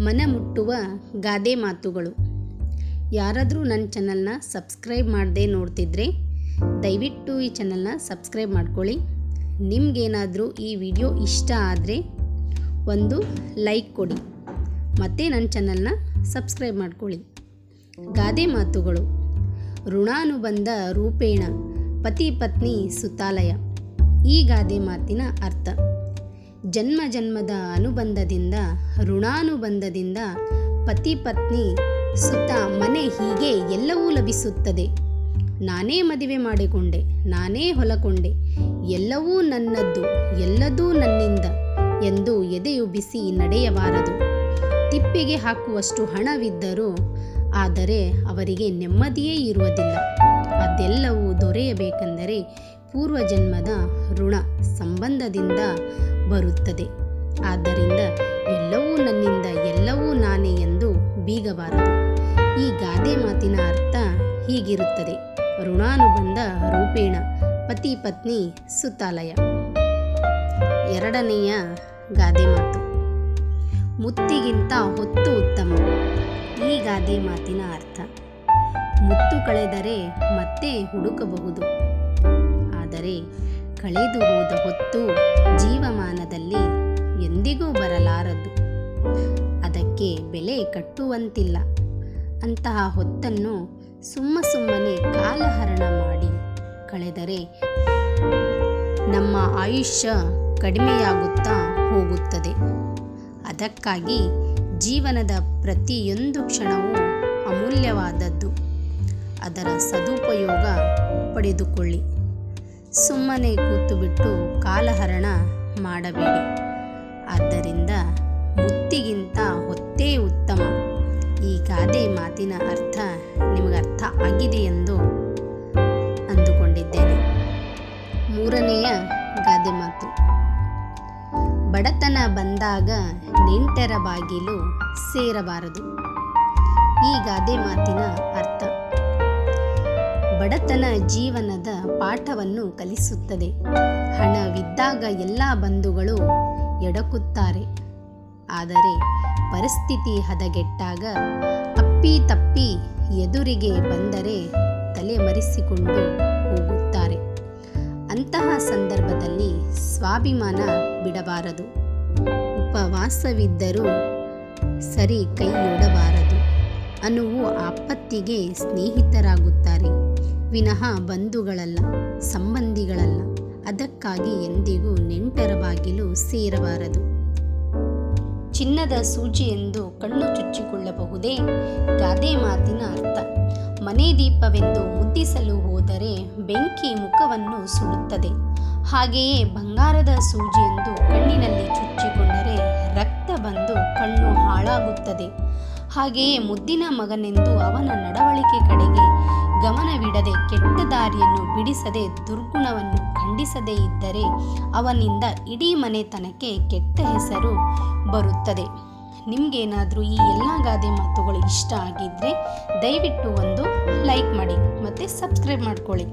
ಮನಮುಟ್ಟುವ ಗಾದೆ ಮಾತುಗಳು. ಯಾರಾದರೂ ನನ್ನ ಚಾನಲ್ನ ಸಬ್ಸ್ಕ್ರೈಬ್ ಮಾಡದೆ ನೋಡ್ತಿದ್ರೆ ದಯವಿಟ್ಟು ಈ ಚಾನಲ್ನ ಸಬ್ಸ್ಕ್ರೈಬ್ ಮಾಡ್ಕೊಳ್ಳಿ. ನಿಮಗೇನಾದರೂ ಈ ವಿಡಿಯೋ ಇಷ್ಟ ಆದರೆ ಒಂದು ಲೈಕ್ ಕೊಡಿ ಮತ್ತು ನನ್ನ ಚಾನಲ್ನ ಸಬ್ಸ್ಕ್ರೈಬ್ ಮಾಡ್ಕೊಳ್ಳಿ. ಗಾದೆ ಮಾತುಗಳು. ಋಣಾನುಬಂಧ ರೂಪೇಣ ಪತಿ ಪತ್ನಿ ಸುತಾಲಯ. ಈ ಗಾದೆ ಮಾತಿನ ಅರ್ಥ: ಜನ್ಮ ಜನ್ಮದ ಅನುಬಂಧದಿಂದ, ಋಣಾನುಬಂಧದಿಂದ ಪತಿ ಪತ್ನಿ ಸುತ ಮನೆ ಹೀಗೆ ಎಲ್ಲವೂ ಲಭಿಸುತ್ತದೆ. ನಾನೇ ಮದುವೆ ಮಾಡಿಕೊಂಡೆ, ನಾನೇ ಹೊಲಕೊಂಡೆ, ಎಲ್ಲವೂ ನನ್ನದ್ದು, ಎಲ್ಲದೂ ನನ್ನಿಂದ ಎಂದು ಎದೆಯುಬ್ಬಿಸಿ ನಡೆಯಬಾರದು. ತಿಪ್ಪಿಗೆ ಹಾಕುವಷ್ಟು ಹಣವಿದ್ದರೂ ಆದರೆ ಅವರಿಗೆ ನೆಮ್ಮದಿಯೇ ಇರುವುದಿಲ್ಲ. ಅದೆಲ್ಲವೂ ದೊರೆಯಬೇಕೆಂದರೆ ಪೂರ್ವಜನ್ಮದ ಋಣ ಸಂಬಂಧದಿಂದ ಬರುತ್ತದೆ. ಆದ್ದರಿಂದ ಎಲ್ಲವೂ ನನ್ನಿಂದ, ಎಲ್ಲವೂ ನಾನೇ ಎಂದು ಬೀಗಬಾರದು. ಈ ಗಾದೆ ಮಾತಿನ ಅರ್ಥ ಹೀಗಿರುತ್ತದೆ: ಋಣಾನುಬಂಧ ರೂಪೇಣ ಪತಿ ಪತ್ನಿ ಸುತಾಲಯ. ಎರಡನೆಯ ಗಾದೆ ಮಾತು: ಮುತ್ತಿಗಿಂತ ಹೊತ್ತು ಉತ್ತಮ. ಈ ಗಾದೆ ಮಾತಿನ ಅರ್ಥ: ಮುತ್ತು ಕಳೆದರೆ ಮತ್ತೆ ಹುಡುಕಬಹುದು, ಆದರೆ ಕಳೆದು ಹೋದ ಹೊತ್ತು ಜೀವಮಾನದಲ್ಲಿ ಎಂದಿಗೂ ಬರಲಾರದು. ಅದಕ್ಕೆ ಬೆಲೆ ಕಟ್ಟುವಂತಿಲ್ಲ. ಅಂತಹ ಹೊತ್ತನ್ನು ಸುಮ್ಮನೆ ಕಾಲಹರಣ ಮಾಡಿ ಕಳೆದರೆ ನಮ್ಮ ಆಯುಷ್ಯ ಕಡಿಮೆಯಾಗುತ್ತಾ ಹೋಗುತ್ತದೆ. ಅದಕ್ಕಾಗಿ ಜೀವನದ ಪ್ರತಿಯೊಂದು ಕ್ಷಣವೂ ಅಮೂಲ್ಯವಾದದ್ದು. ಅದರ ಸದುಪಯೋಗ ಪಡೆದುಕೊಳ್ಳಿ. ಸುಮ್ಮನೆ ಕೂತುಬಿಟ್ಟು ಕಾಲಹರಣ ಮಾಡಬೇಡಿ. ಆದ್ದರಿಂದ ಮುತ್ತಿಗಿಂತ ಹೊತ್ತೇ ಉತ್ತಮ. ಈ ಗಾದೆ ಮಾತಿನ ಅರ್ಥ ನಿಮಗೆ ಅರ್ಥ ಆಗಿದೆ ಎಂದು ಅಂದುಕೊಂಡಿದ್ದೇನೆ. ಮೂರನೆಯ ಗಾದೆ ಮಾತು: ಬಡತನ ಬಂದಾಗ ನೆಂಟರ ಬಾಗಿಲು ಸೇರಬಾರದು. ಈ ಗಾದೆ ಮಾತಿನ ಅರ್ಥ: ಬಡತನ ಜೀವನದ ಪಾಠವನ್ನು ಕಲಿಸುತ್ತದೆ. ಹಣವಿದ್ದಾಗ ಎಲ್ಲ ಬಂಧುಗಳು ಎಡಕುತ್ತಾರೆ, ಆದರೆ ಪರಿಸ್ಥಿತಿ ಹದಗೆಟ್ಟಾಗ ಅಪ್ಪಿತಪ್ಪಿ ಎದುರಿಗೆ ಬಂದರೆ ತಲೆಮರೆಸಿಕೊಂಡು ಹೋಗುತ್ತಾರೆ. ಅಂತಹ ಸಂದರ್ಭದಲ್ಲಿ ಸ್ವಾಭಿಮಾನ ಬಿಡಬಾರದು. ಉಪವಾಸವಿದ್ದರೂ ಸರಿ ಕೈಯೊಡಬಾರದು. ಅನುವು ಆಪತ್ತಿಗೆ ಸ್ನೇಹಿತರಾಗುತ್ತಾರೆ ವಿನಃ ಬಂಧುಗಳಲ್ಲ, ಸಂಬಂಧಿಗಳಲ್ಲ. ಅದಕ್ಕಾಗಿ ಎಂದಿಗೂ ನೆಂಟರ ಬಾಗಿಲು ಸೇರಬಾರದು. ಚಿನ್ನದ ಸೂಜಿ ಎಂದು ಕಣ್ಣು ಚುಚ್ಚಿಕೊಳ್ಳಬಹುದೇ? ಗಾದೆ ಮಾತಿನ ಅರ್ಥ: ಮನೆ ದೀಪವೆಂದು ಮುದ್ದಿಸಲು ಹೋದರೆ ಬೆಂಕಿ ಮುಖವನ್ನು ಸುಡುತ್ತದೆ. ಹಾಗೆಯೇ ಬಂಗಾರದ ಸೂಜಿ ಎಂದು ಕಣ್ಣಿನಲ್ಲಿ ಚುಚ್ಚಿಕೊಂಡರೆ ರಕ್ತ ಬಂದು ಕಣ್ಣು ಹಾಳಾಗುತ್ತದೆ. ಹಾಗೆಯೇ ಮುದ್ದಿನ ಮಗನೆಂದು ಅವನ ನಡವಳಿಕೆ ಕಡೆಗೆ ಗಮನವಿಡದೆ, ಕೆಟ್ಟ ದಾರಿಯನ್ನು ಬಿಡಿಸದೆ, ದುರ್ಗುಣವನ್ನು ಖಂಡಿಸದೇ ಇದ್ದರೆ ಅವನಿಂದ ಇಡೀ ಮನೆತನಕ್ಕೆ ಕೆಟ್ಟ ಹೆಸರು ಬರುತ್ತದೆ. ನಿಮಗೇನಾದರೂ ಈ ಎಲ್ಲ ಗಾದೆ ಮಾತುಗಳು ಇಷ್ಟ ಆಗಿದ್ದರೆ ದಯವಿಟ್ಟು ಒಂದು ಲೈಕ್ ಮಾಡಿ ಮತ್ತು ಸಬ್ಸ್ಕ್ರೈಬ್ ಮಾಡ್ಕೊಳ್ಳಿ.